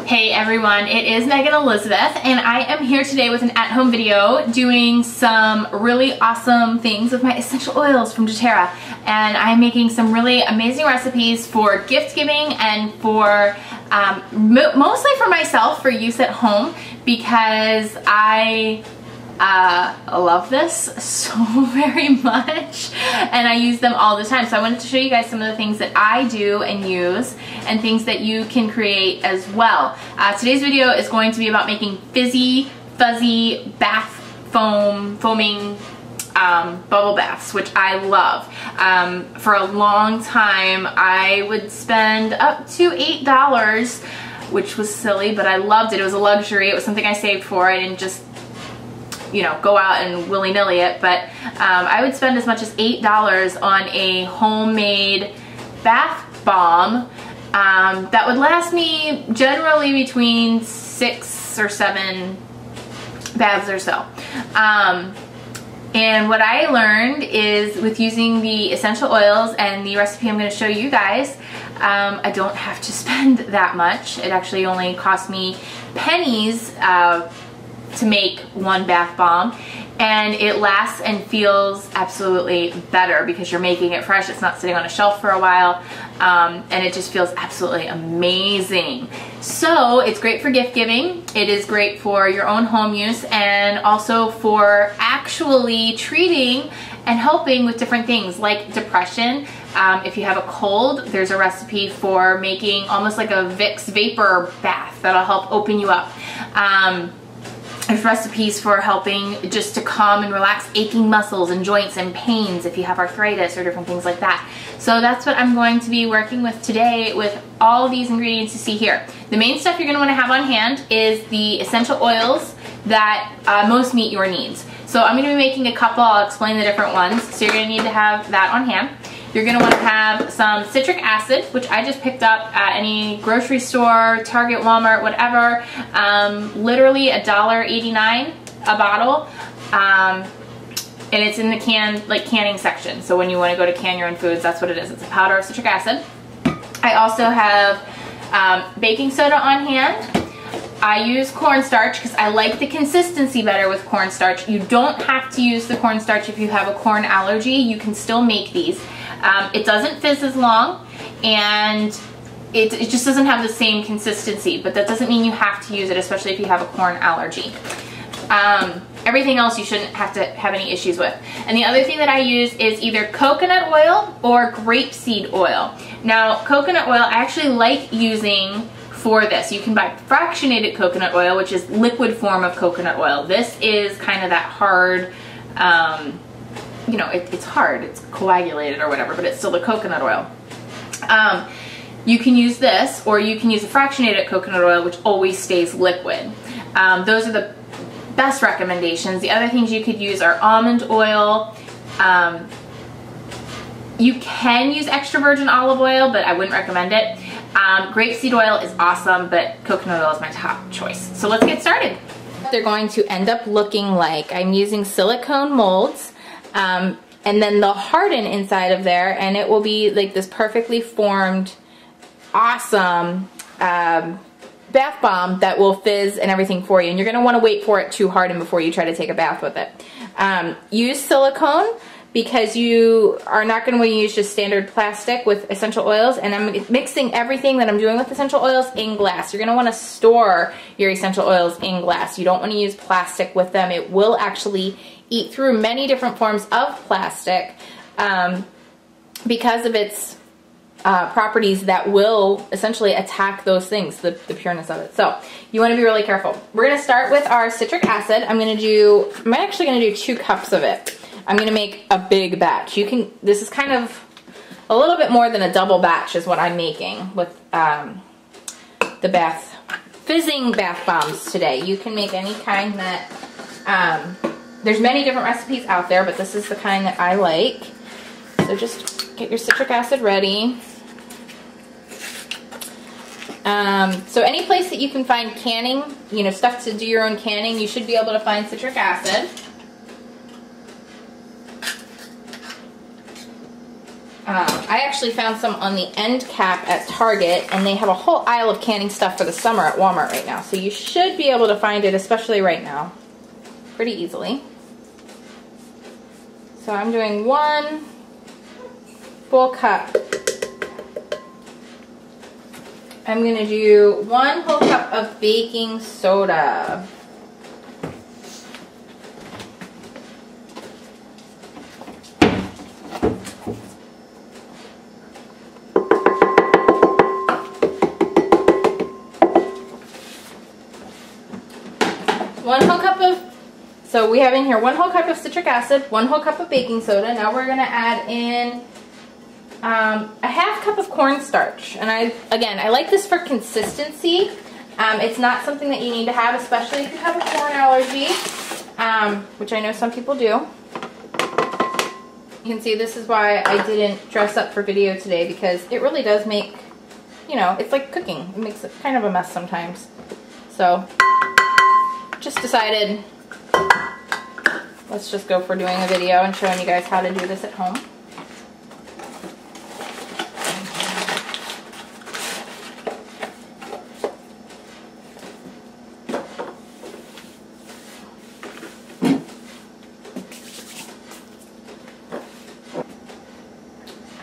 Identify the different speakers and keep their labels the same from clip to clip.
Speaker 1: Hey everyone, it is Megan Elizabeth and I am here today with an at-home video doing some really awesome things with my essential oils from doTERRA, and I'm making some really amazing recipes for gift giving and for mostly for myself for use at home because I love this so very much and I use them all the time. So I wanted to show you guys some of the things that I do and use and things that you can create as well. Today's video is going to be about making fizzy, fuzzy bath foaming bubble baths, which I love. For a long time I would spend up to $8, which was silly, but I loved it. It was a luxury. It was something I saved for. I didn't just, you know, go out and willy-nilly it, but I would spend as much as $8 on a homemade bath bomb that would last me generally between 6 or 7 baths or so. And what I learned is with using the essential oils and the recipe I'm going to show you guys, I don't have to spend that much. It actually only cost me pennies to make one bath bomb, and it lasts and feels absolutely better because you're making it fresh. It's not sitting on a shelf for a while, and it just feels absolutely amazing. So it's great for gift giving. It is great for your own home use and also for actually treating and helping with different things like depression. If you have a cold, there's a recipe for making almost like a Vicks vapor bath that'll help open you up. There's recipes for helping just to calm and relax aching muscles and joints and pains if you have arthritis or different things like that. So that's what I'm going to be working with today with all these ingredients you see here. The main stuff you're going to want to have on hand is the essential oils that most meet your needs. So I'm going to be making a couple. I'll explain the different ones. So you're going to need to have that on hand. You're going to want to have some citric acid, which I just picked up at any grocery store, Target, Walmart, whatever. Literally $1.89 a bottle. And it's in the canning section. So when you want to go to can your own foods, that's what it is. It's a powder of citric acid. I also have baking soda on hand. I use cornstarch because I like the consistency better with cornstarch. You don't have to use the cornstarch if you have a corn allergy. You can still make these. It doesn't fizz as long, and it just doesn't have the same consistency, but that doesn't mean you have to use it, especially if you have a corn allergy. Everything else you shouldn't have to have any issues with. And the other thing that I use is either coconut oil or grapeseed oil. Now, coconut oil I actually like using for this. You can buy fractionated coconut oil, which is liquid form of coconut oil. This is kind of that hard, you know, it's hard, it's coagulated or whatever, but it's still the coconut oil. You can use this, or you can use a fractionated coconut oil, which always stays liquid. Those are the best recommendations. The other things you could use are almond oil. You can use extra virgin olive oil, but I wouldn't recommend it. Grapeseed oil is awesome, but coconut oil is my top choice. So let's get started. They're going to end up looking like, I'm using silicone molds. And then they'll harden inside of there, and it will be like this perfectly formed, awesome bath bomb that will fizz and everything for you. And you're going to want to wait for it to harden before you try to take a bath with it. Use silicone because you are not going to want to use just standard plastic with essential oils. And I'm mixing everything that I'm doing with essential oils in glass. You're going to want to store your essential oils in glass. You don't want to use plastic with them. It will actually eat through many different forms of plastic because of its properties that will essentially attack those things, the pureness of it. So you want to be really careful. We're going to start with our citric acid. I'm actually going to do 2 cups of it. I'm going to make a big batch. This is kind of a little bit more than a double batch is what I'm making with the fizzing bath bombs today. You can make any kind that, there's many different recipes out there, but this is the kind that I like. So just get your citric acid ready. So any place that you can find canning, you know, stuff to do your own canning, you should be able to find citric acid. I actually found some on the end cap at Target, and they have a whole aisle of canning stuff for the summer at Walmart right now. So you should be able to find it, especially right now, pretty easily. So I'm doing 1 full cup. I'm going to do 1 whole cup of baking soda. So we have in here 1 whole cup of citric acid, 1 whole cup of baking soda. Now we're going to add in a ½ cup of cornstarch. And I like this for consistency. It's not something that you need to have, especially if you have a corn allergy, which I know some people do. You can see this is why I didn't dress up for video today, because it really does make, you know, it's like cooking. It makes it kind of a mess sometimes. So just decided, let's just go for doing a video and showing you guys how to do this at home.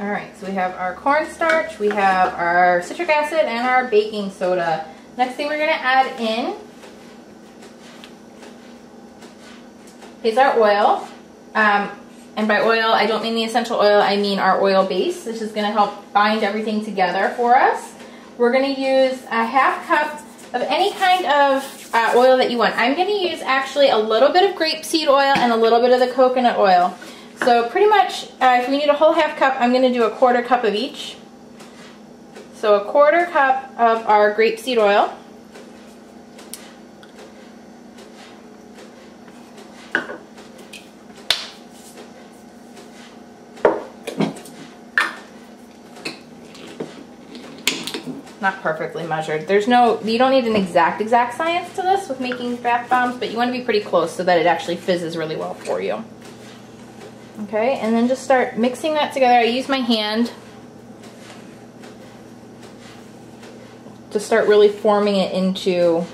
Speaker 1: Alright, so we have our cornstarch, we have our citric acid, and our baking soda. Next thing we're going to add in is our oil. And by oil, I don't mean the essential oil, I mean our oil base. This is going to help bind everything together for us. We're going to use a ½ cup of any kind of oil that you want. I'm going to use actually a little bit of grapeseed oil and a little bit of the coconut oil. So pretty much, if we need a whole ½ cup, I'm going to do a ¼ cup of each. So a ¼ cup of our grapeseed oil. Not perfectly measured. There's no, you don't need an exact science to this with making bath bombs, but you want to be pretty close so that it actually fizzes really well for you. Okay, and then just start mixing that together. I use my hand to start really forming it into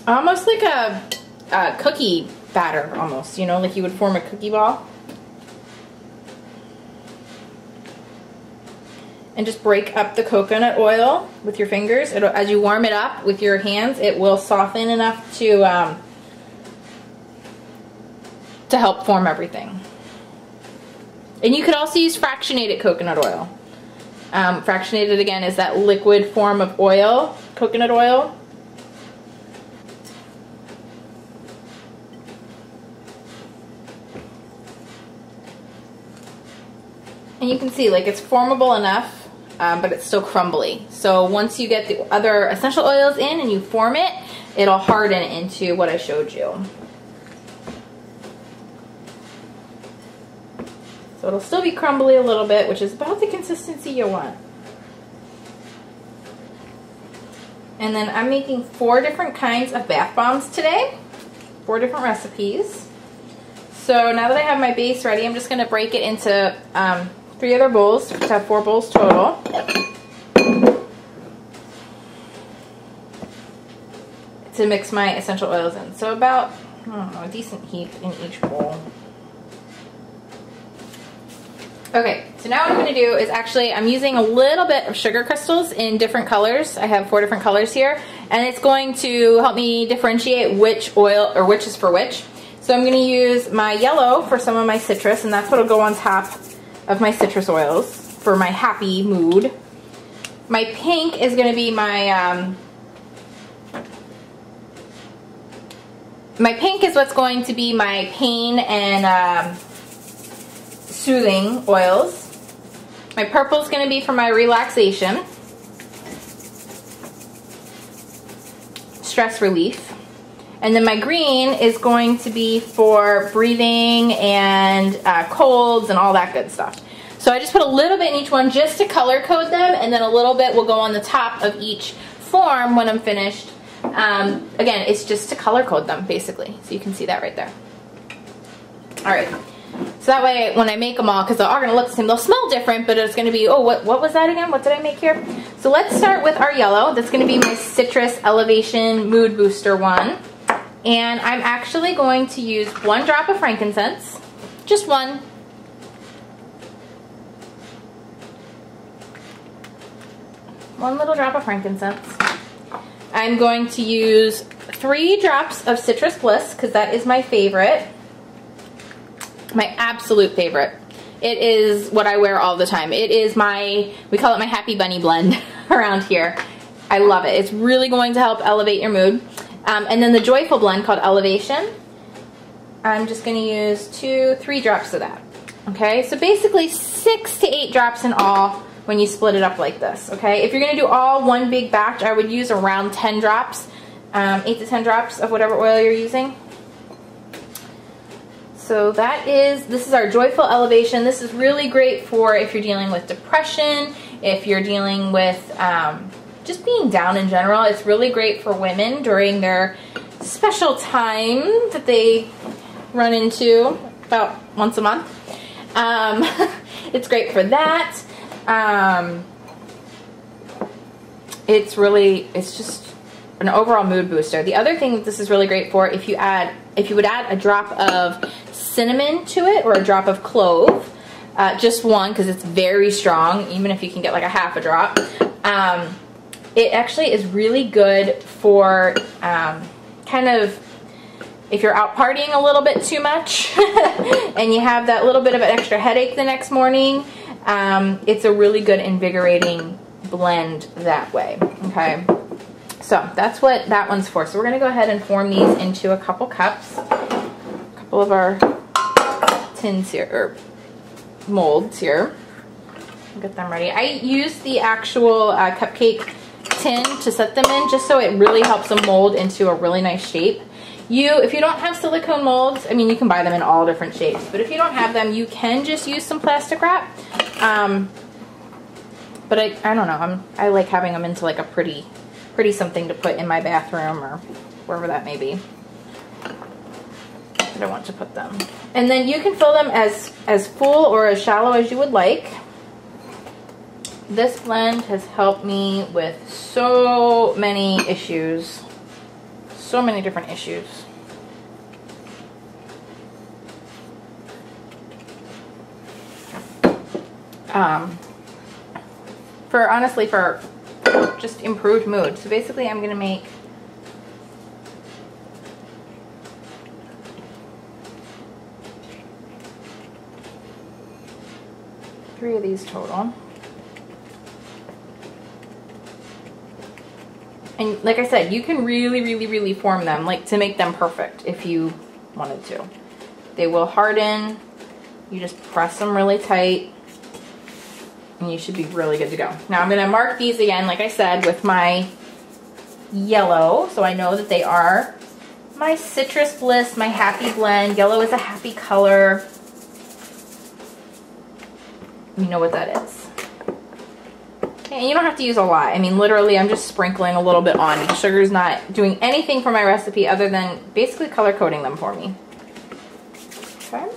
Speaker 1: almost like a cookie batter, almost, you know, like you would form a cookie ball. And just break up the coconut oil with your fingers. As you warm it up with your hands, it will soften enough to help form everything. And you could also use fractionated coconut oil. Fractionated, again, is that liquid form of oil, coconut oil. And you can see, like, it's formable enough, but it's still crumbly. So once you get the other essential oils in and you form it, it'll harden into what I showed you. So it'll still be crumbly a little bit, which is about the consistency you want. And then I'm making 4 different kinds of bath bombs today. 4 different recipes. So now that I have my base ready, I'm just going to break it into 3 other bowls, which have 4 bowls total. To mix my essential oils in. So about, I don't know, a decent heap in each bowl. Okay, so now what I'm going to do is actually, I'm using a little bit of sugar crystals in different colors. I have 4 different colors here, and it's going to help me differentiate which oil, or which is for which. So I'm going to use my yellow for some of my citrus, and that's what will go on top of my citrus oils for my happy mood. My pink is going to be my, my pink is what's going to be my pain and soothing oils. My purple is going to be for my relaxation, stress relief. And then my green is going to be for breathing and colds and all that good stuff. So I just put a little bit in each one just to color code them, and then a little bit will go on the top of each form when I'm finished. Again, it's just to color code them, basically. So you can see that right there. Alright, So that way, when I make them all, because they're all going to look the same, they'll smell different, but it's going to be, oh, what was that again? What did I make here? So let's start with our yellow. That's going to be my Citrus Elevation Mood Booster one. And I'm actually going to use 1 drop of frankincense. Just one. One little drop of frankincense. I'm going to use 3 drops of Citrus Bliss, because that is my favorite. My absolute favorite. It is what I wear all the time. It is my, we call it my Happy Bunny blend around here. I love it. It's really going to help elevate your mood. And then the Joyful blend called Elevation. I'm just going to use 2-3 drops of that. Okay, so basically 6 to 8 drops in all when you split it up like this. Okay, if you're going to do all one big batch, I would use around 10 drops, 8 to 10 drops of whatever oil you're using. So this is our Joyful Elevation. This is really great for if you're dealing with depression, if you're dealing with just being down in general. It's really great for women during their special time that they run into about once a month. It's great for that. It's just an overall mood booster. The other thing that this is really great for, if you would add a drop of cinnamon to it or a drop of clove, just one, because it's very strong, even if you can get like a half a drop. It actually is really good for kind of if you're out partying a little bit too much and you have that little bit of an extra headache the next morning. It's a really good invigorating blend that way. Okay, so that's what that one's for. So we're going to go ahead and form these into a couple cups, a couple of our tins here, or molds here. I'll get them ready. I use the actual cupcake tin to set them in, just so it really helps them mold into a really nice shape. If you don't have silicone molds, I mean, you can buy them in all different shapes, but if you don't have them, you can just use some plastic wrap. But I don't know, I like having them into like a pretty something to put in my bathroom or wherever that may be that I want to put them. And then you can fill them as full or as shallow as you would like. This blend has helped me with so many issues, so many different issues. Honestly, for just improved mood. So basically I'm going to make three of these total. And like I said, you can really form them, like to make them perfect if you wanted to. They will harden. You just press them really tight and you should be really good to go. Now I'm going to mark these again, like I said, with my yellow, so I know that they are my Citrus Bliss, my Happy Blend. Yellow is a happy color. You know what that is. And you don't have to use a lot. I mean, literally, I'm just sprinkling a little bit on. The sugar's not doing anything for my recipe other than basically color coding them for me. Okay.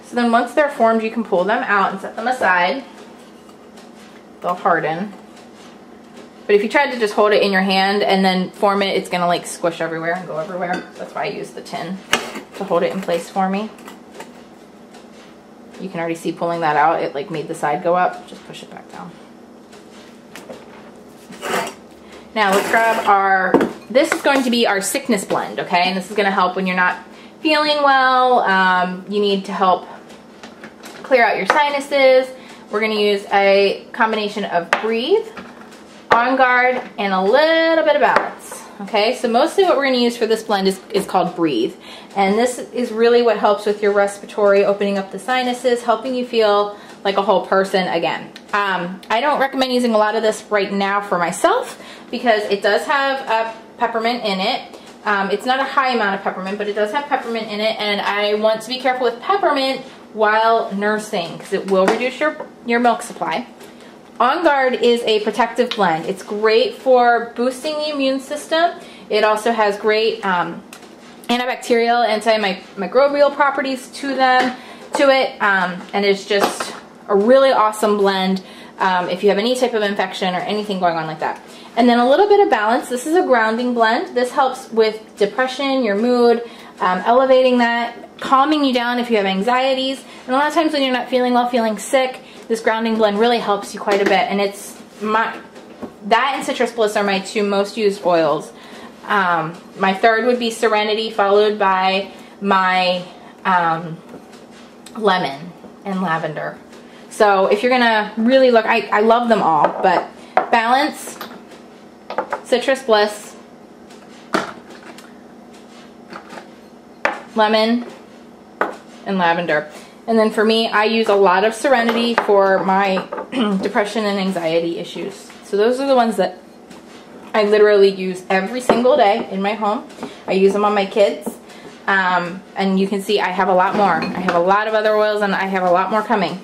Speaker 1: So then once they're formed, you can pull them out and set them aside. They'll harden. But if you tried to just hold it in your hand and then form it, it's gonna like squish everywhere and go everywhere. That's why I use the tin to hold it in place for me. You can already see pulling that out, it like made the side go up. Just push it back down. Now let's grab this is going to be our sickness blend, okay? And this is gonna help when you're not feeling well, you need to help clear out your sinuses. We're gonna use a combination of Breathe, On Guard, and a little bit of Balance, okay? So mostly what we're gonna use for this blend is called Breathe. And this is really what helps with your respiratory, opening up the sinuses, helping you feel like a whole person again. I don't recommend using a lot of this right now for myself because it does have peppermint in it. It's not a high amount of peppermint, but it does have peppermint in it, and I want to be careful with peppermint while nursing because it will reduce your milk supply. On Guard is a protective blend. It's great for boosting the immune system. It also has great antibacterial, antimicrobial properties to it, and it's just a really awesome blend if you have any type of infection or anything going on like that. And then a little bit of balance. This is a grounding blend. This helps with depression, your mood, elevating that, calming you down if you have anxieties. And a lot of times when you're not feeling well, feeling sick, this grounding blend really helps you quite a bit. And it's that and Citrus Bliss are my two most used oils. My third would be Serenity, followed by my lemon and lavender. So if you're gonna really look, I love them all, but Balance, Citrus Bliss, lemon, and lavender. And then for me, I use a lot of Serenity for my depression and anxiety issues. So those are the ones that I literally use every single day in my home. I use them on my kids. And you can see I have a lot more. I have a lot of other oils and I have a lot more coming.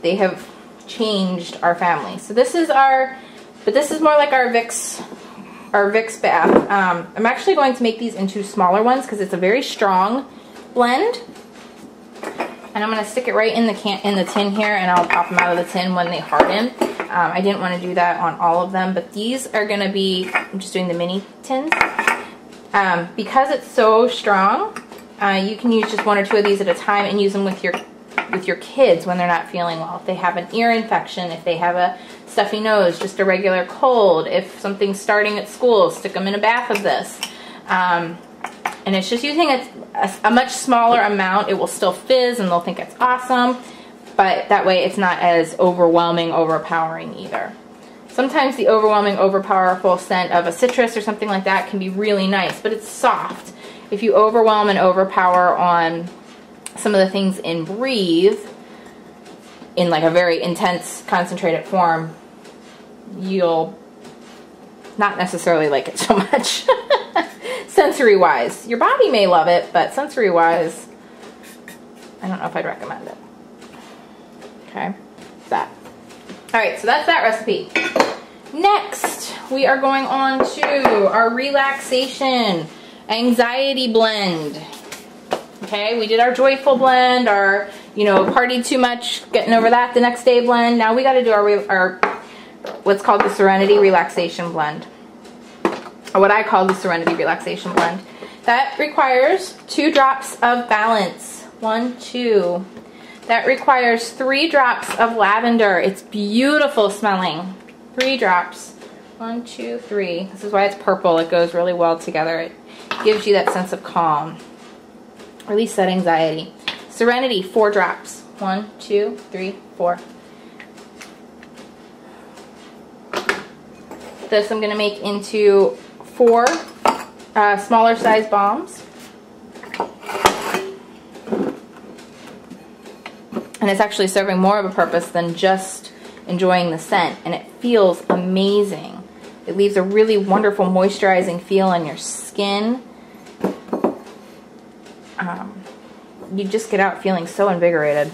Speaker 1: They have changed our family. So this is but this is more like our Vicks bath. I'm actually going to make these into smaller ones because it's a very strong blend. And I'm going to stick it right in the tin here, and I'll pop them out of the tin when they harden. I didn't want to do that on all of them, but these are going to be, I'm just doing the mini tins. Because it's so strong, you can use just one or two of these at a time and use them with your kids when they're not feeling well. If they have an ear infection, if they have a stuffy nose, just a regular cold, if something's starting at school, stick them in a bath of this. And it's just using a much smaller amount. It will still fizz and they'll think it's awesome, but that way it's not as overwhelming, overpowering either. Sometimes the overwhelming, overpowerful scent of a citrus or something like that can be really nice, but it's soft. If you overwhelm and overpower on some of the things in Breathe in like a very intense, concentrated form, you'll not necessarily like it so much. Sensory-wise. Your body may love it, but sensory-wise, I don't know if I'd recommend it. Okay, that. Alright, so that's that recipe. Next, we are going on to our Relaxation Anxiety Blend. Okay, we did our Joyful Blend, our, partied too much, getting over that the next day blend. Now we got to do our what's called the Serenity Relaxation Blend. Or what I call the Serenity Relaxation Blend. That requires 2 drops of Balance. 1, 2. That requires 3 drops of lavender. It's beautiful smelling. 3 drops. 1, 2, 3. This is why it's purple. It goes really well together. It gives you that sense of calm. Release that anxiety. Serenity, 4 drops. 1, 2, 3, 4. This I'm going to make into 4 smaller size bombs. And it's actually serving more of a purpose than just enjoying the scent. And it feels amazing. It leaves a really wonderful moisturizing feel on your skin. You just get out feeling so invigorated.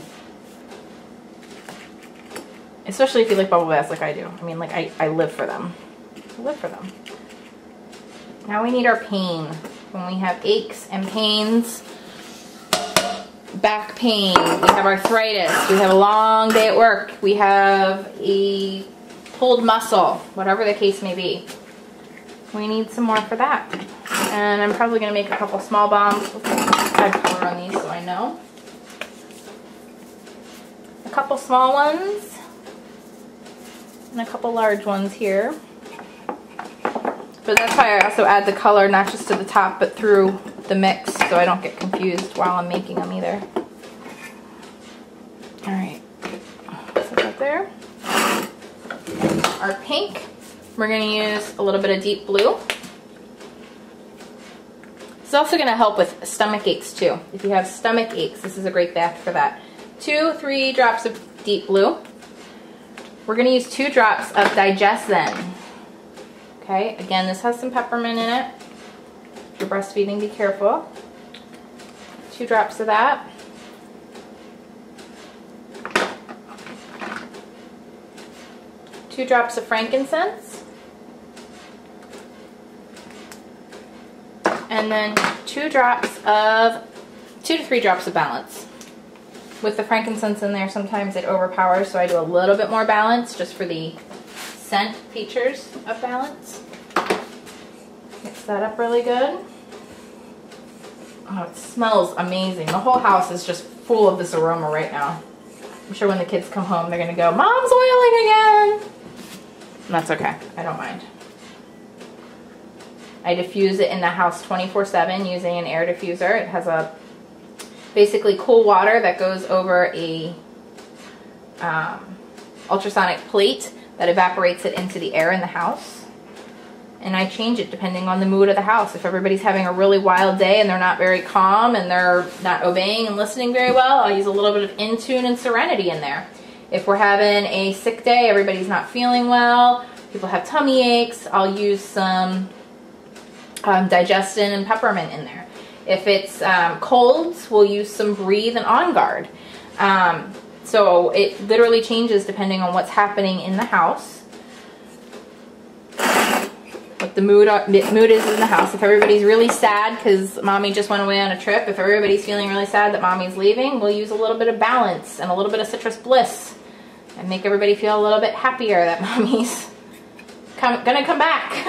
Speaker 1: Especially if you like bubble baths like I do. I mean, like I live for them. I live for them. Now we need our pain. When we have aches and pains, back pain, we have arthritis, we have a long day at work, we have a pulled muscle, whatever the case may be. We need some more for that. And I'm probably going to make a couple small bombs. Add color on these so I know. A couple small ones and a couple large ones here. But that's why I also add the color not just to the top but through the mix so I don't get confused while I'm making them either. Alright, set that there. Our pink, we're going to use a little bit of deep blue. It's also going to help with stomach aches too. If you have stomach aches, this is a great bath for that. 2, 3 drops of deep blue. We're going to use 2 drops of Digest Zen. Okay, again, this has some peppermint in it. If you're breastfeeding, be careful. 2 drops of that. Two drops of frankincense. And then 2 to 3 drops of balance. With the frankincense in there, sometimes it overpowers, so I do a little bit more balance just for the scent features of balance. Mix that up really good. Oh, it smells amazing. The whole house is just full of this aroma right now. I'm sure when the kids come home, they're gonna go, "Mom's oiling again." And that's okay, I don't mind. I diffuse it in the house 24/7 using an air diffuser. It has a basically cool water that goes over a ultrasonic plate that evaporates it into the air in the house. And I change it depending on the mood of the house. If everybody's having a really wild day and they're not very calm and they're not obeying and listening very well, I'll use a little bit of in tune and serenity in there. If we're having a sick day, everybody's not feeling well, people have tummy aches, I'll use some digestin and peppermint in there. If it's colds, we'll use some breathe and on guard. So it literally changes depending on what's happening in the house. What the mood is in the house. If everybody's really sad because mommy just went away on a trip, if everybody's feeling really sad that mommy's leaving, we'll use a little bit of balance and a little bit of citrus bliss and make everybody feel a little bit happier that mommy's gonna come back.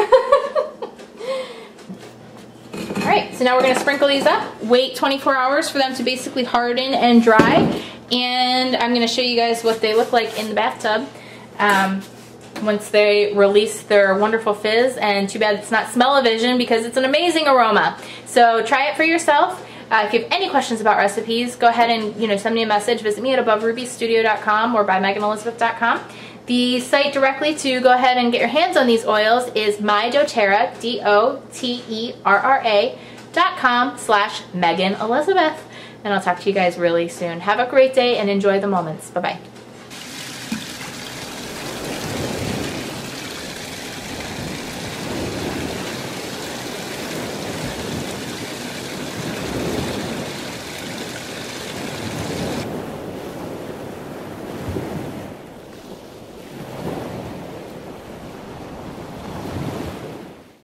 Speaker 1: Alright, so now we're gonna sprinkle these up, wait 24 hours for them to basically harden and dry, and I'm gonna show you guys what they look like in the bathtub. Once they release their wonderful fizz, and too bad it's not smell-o-vision because it's an amazing aroma. So try it for yourself. If you have any questions about recipes, go ahead and send me a message. Visit me at aboverubystudio.com or bymeganelizabeth.com. The site directly to go ahead and get your hands on these oils is mydoterra, doterra.com/Megan Elizabeth. And I'll talk to you guys really soon. Have a great day and enjoy the moments. Bye-bye.